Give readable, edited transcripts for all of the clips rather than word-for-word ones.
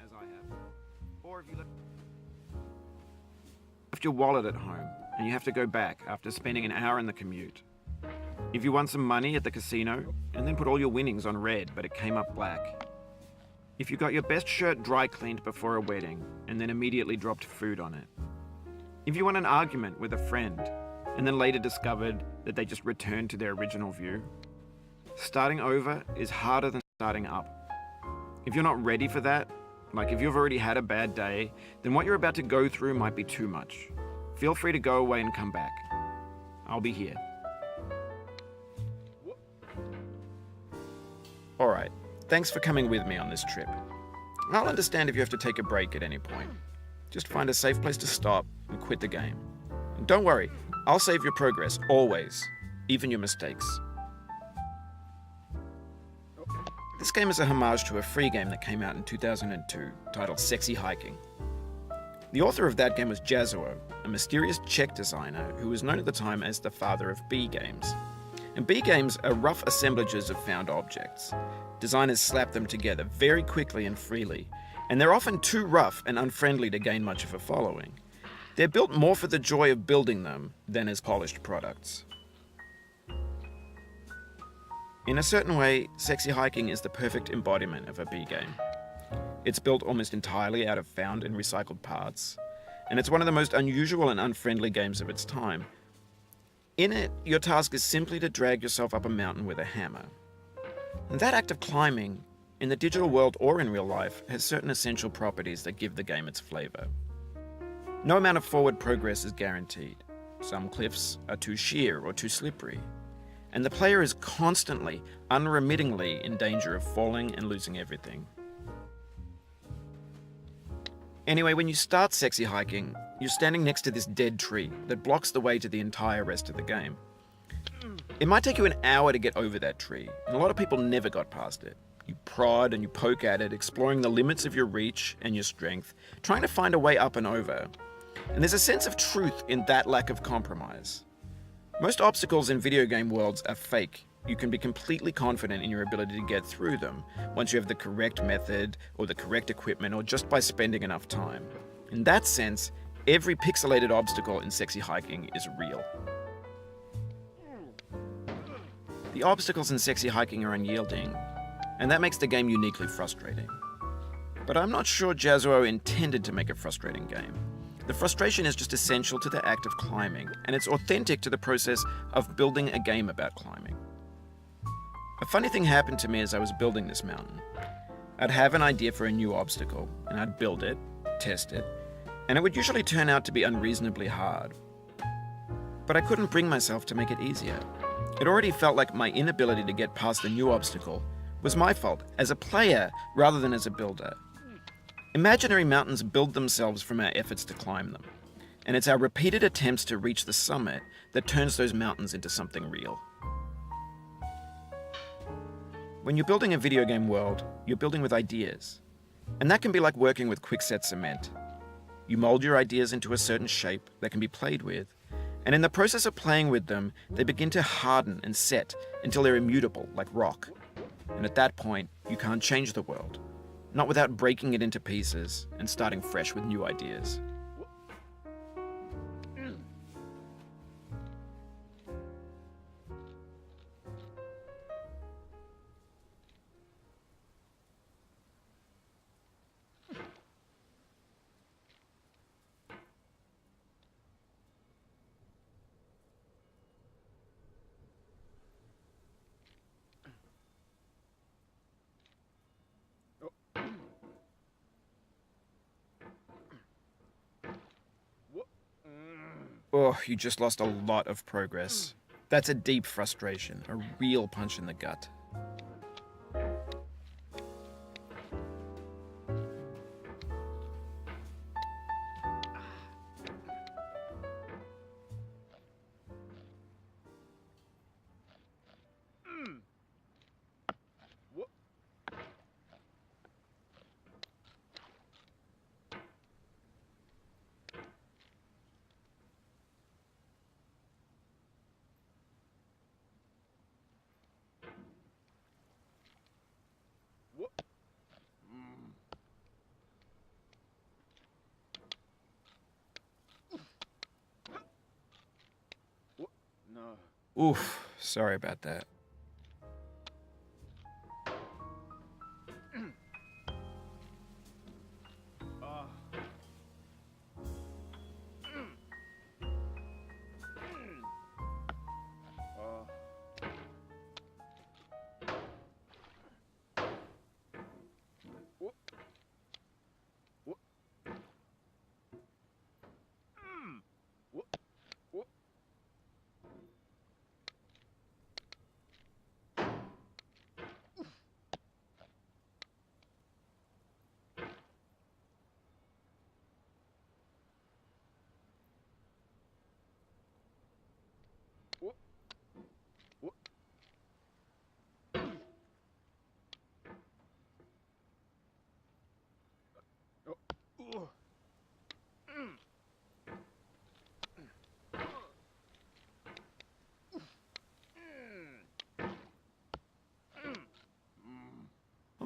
As I have. Or if you left your wallet at home and you have to go back after spending an hour in the commute. If you won some money at the casino and then put all your winnings on red but it came up black. If you got your best shirt dry cleaned before a wedding and then immediately dropped food on it. If you won an argument with a friend and then later discovered that they just returned to their original view. Starting over is harder than starting up. If you're not ready for that, like if you've already had a bad day, then what you're about to go through might be too much. Feel free to go away and come back. I'll be here. Alright, thanks for coming with me on this trip. I'll understand if you have to take a break at any point. Just find a safe place to stop and quit the game. And don't worry, I'll save your progress, always, even your mistakes. This game is a homage to a free game that came out in 2002, titled Sexy Hiking. The author of that game was Jazuo, a mysterious Czech designer who was known at the time as the father of B games. And B games are rough assemblages of found objects. Designers slap them together very quickly and freely, and they're often too rough and unfriendly to gain much of a following. They're built more for the joy of building them than as polished products. In a certain way, Sexy Hiking is the perfect embodiment of a B game. It's built almost entirely out of found and recycled parts, and it's one of the most unusual and unfriendly games of its time. In it, your task is simply to drag yourself up a mountain with a hammer. And that act of climbing, in the digital world or in real life, has certain essential properties that give the game its flavor. No amount of forward progress is guaranteed. Some cliffs are too sheer or too slippery, and the player is constantly, unremittingly in danger of falling and losing everything. Anyway, when you start Sexy Hiking, you're standing next to this dead tree that blocks the way to the entire rest of the game. It might take you an hour to get over that tree, and a lot of people never got past it. You prod and you poke at it, exploring the limits of your reach and your strength, trying to find a way up and over. And there's a sense of truth in that lack of compromise. Most obstacles in video game worlds are fake. You can be completely confident in your ability to get through them once you have the correct method or the correct equipment or just by spending enough time. In that sense, every pixelated obstacle in Sexy Hiking is real. The obstacles in Sexy Hiking are unyielding, and that makes the game uniquely frustrating. But I'm not sure Jazuo intended to make a frustrating game. The frustration is just essential to the act of climbing, and it's authentic to the process of building a game about climbing. A funny thing happened to me as I was building this mountain. I'd have an idea for a new obstacle, and I'd build it, test it, and it would usually turn out to be unreasonably hard. But I couldn't bring myself to make it easier. It already felt like my inability to get past the new obstacle was my fault as a player rather than as a builder. Imaginary mountains build themselves from our efforts to climb them, and it's our repeated attempts to reach the summit that turns those mountains into something real. When you're building a video game world, you're building with ideas, and that can be like working with quickset cement. You mold your ideas into a certain shape that can be played with, and in the process of playing with them, they begin to harden and set until they're immutable, like rock. And at that point, you can't change the world. Not without breaking it into pieces and starting fresh with new ideas. Oh, you just lost a lot of progress. That's a deep frustration, a real punch in the gut. Oof, sorry about that.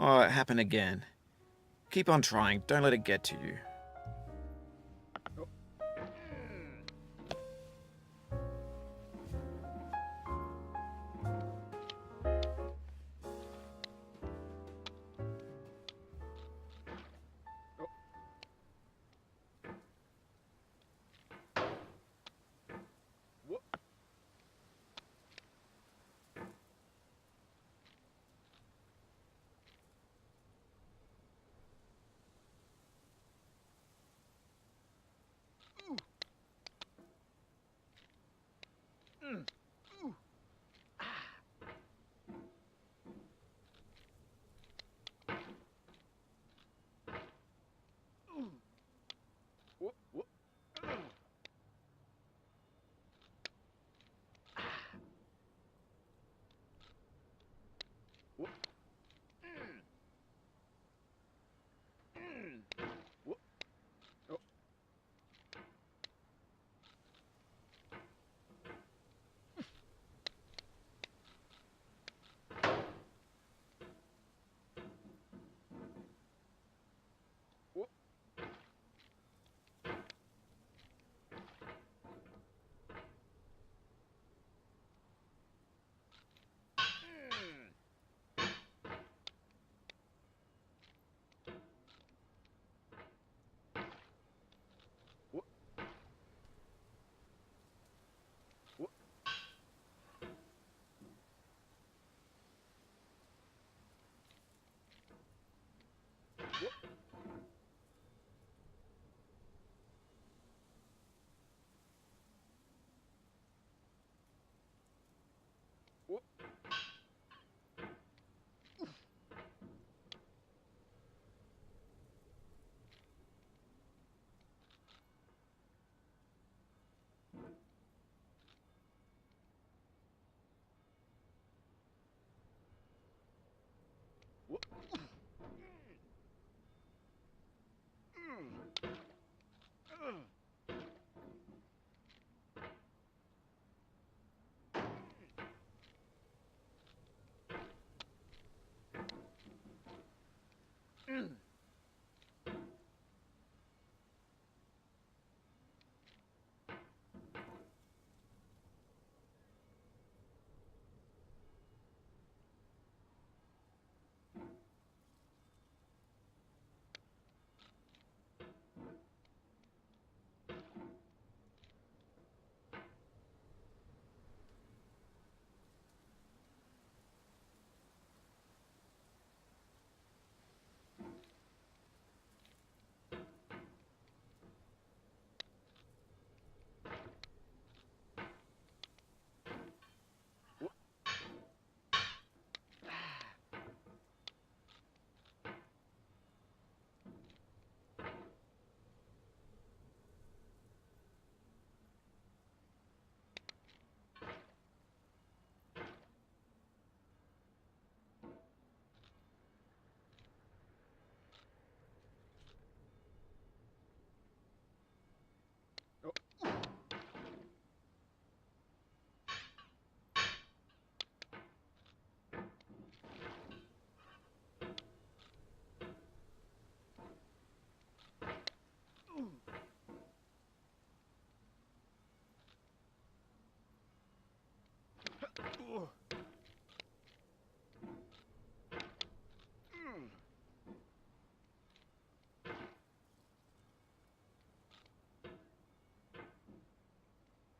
Oh, it happened again. Keep on trying, don't let it get to you.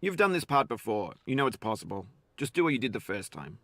You've done this part before. You know it's possible. Just do what you did the first time.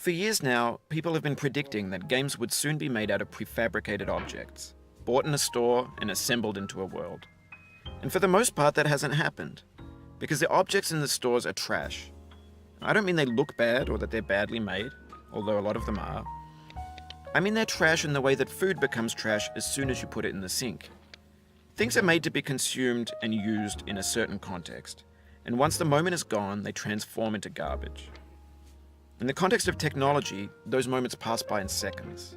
For years now, people have been predicting that games would soon be made out of prefabricated objects, bought in a store and assembled into a world. And for the most part, that hasn't happened. because the objects in the stores are trash. I don't mean they look bad or that they're badly made, although a lot of them are. I mean they're trash in the way that food becomes trash as soon as you put it in the sink. Things are made to be consumed and used in a certain context, and once the moment is gone, they transform into garbage. In the context of technology, those moments pass by in seconds.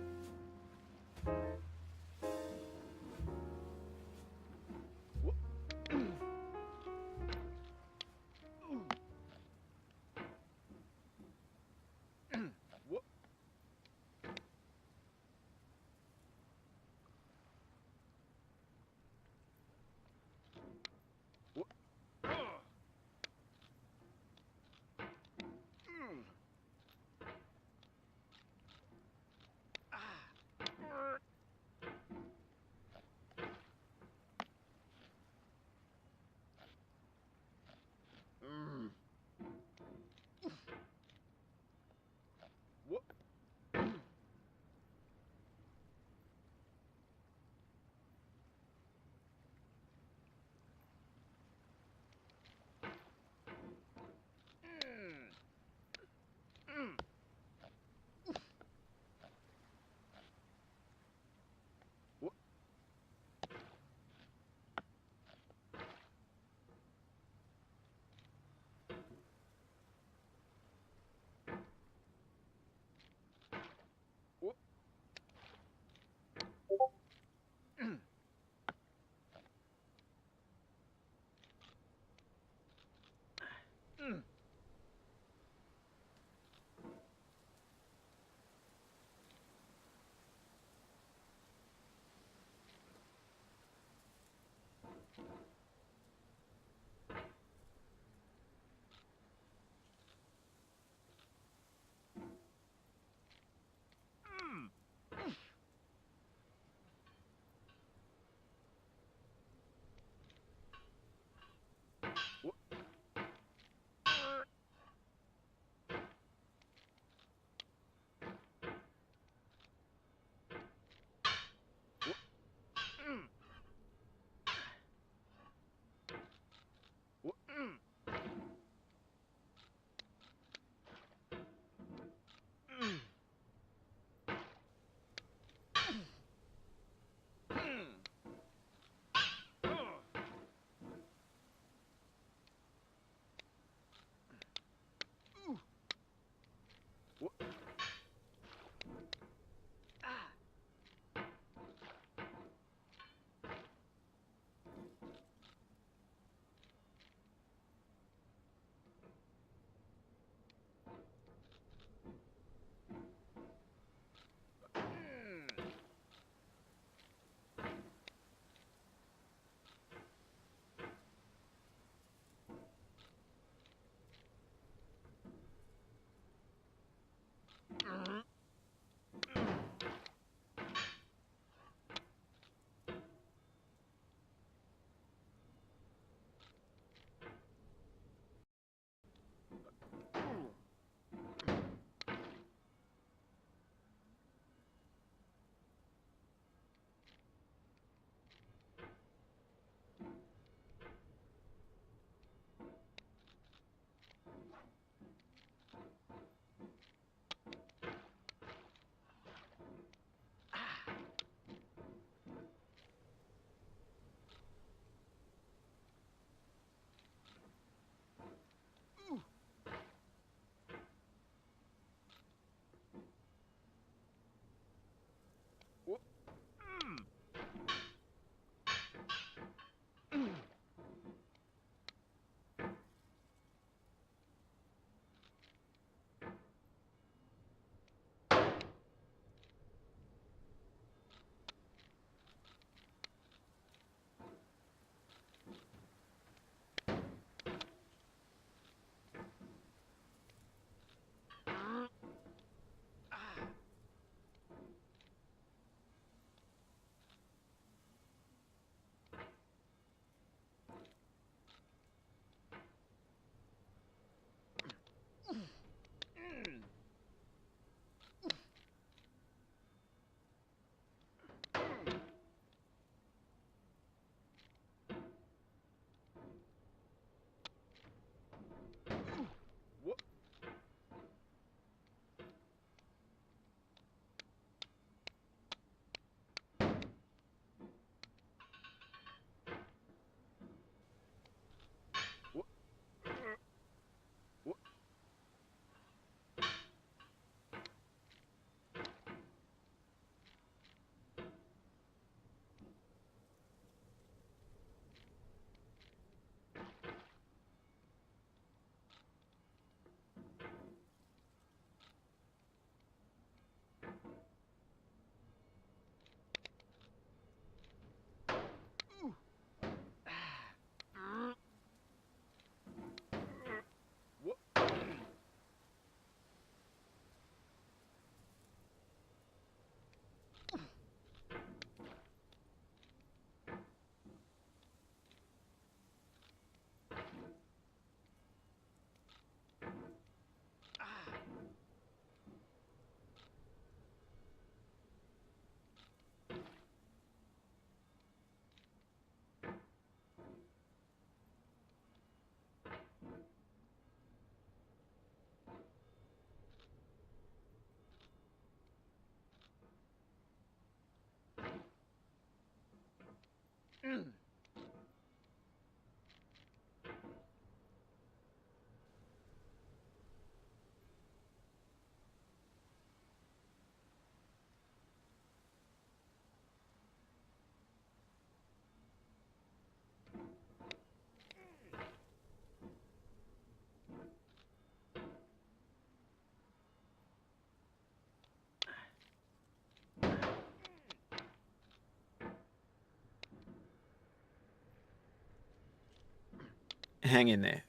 Hang in there.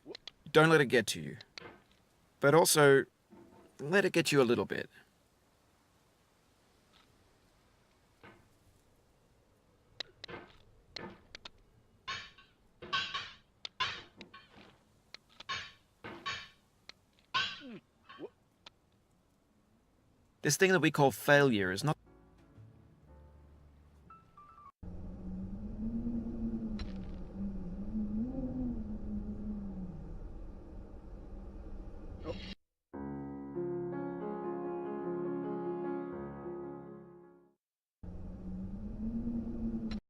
Don't let it get to you. But also, let it get you a little bit. This thing that we call failure is not